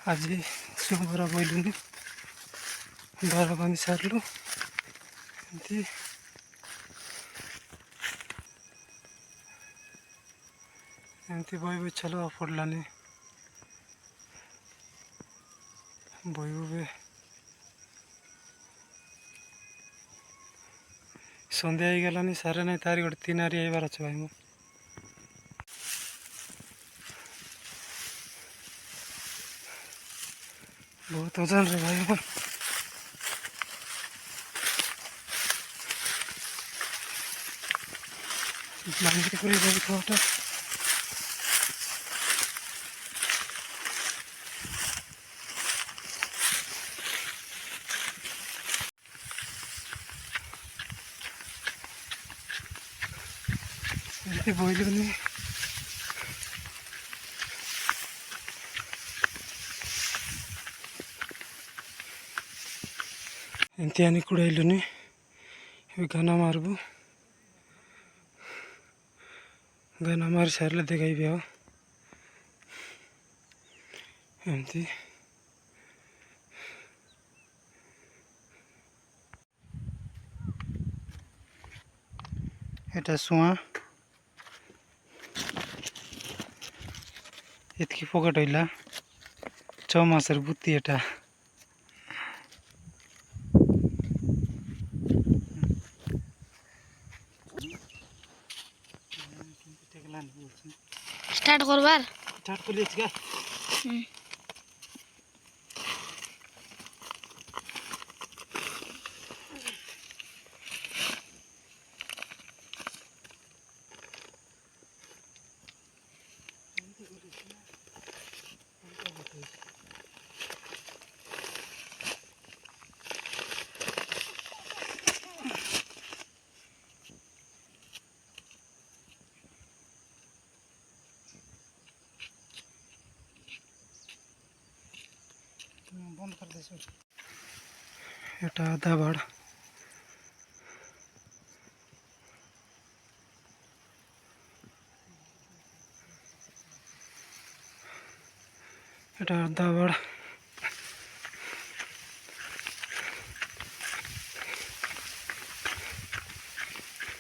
आज सोमवार बोलूनी बार बांधि सारू एमती एमती बही चलो पड़लानी बही सन्ध्या हो गलानी सारे ना तारी गोटे 3 आरी आइबार अच्छे भाई मो बहुत ओजन रे भाई मो ब्लैंकेट पूरी भाई थोड़ा बोलूनी एमती आनी कुड़ाइलुनी गाना मारबू गाना मार सारे देखाइबी आओ एमती एटा सुआ एतकी पकेट हईला 6 मासर बुत्ती एटा स्टार्ट करबार स्टार्ट कर लिया क्या बंद कर दे एटा आधा बाड़ एटा आधा बाड़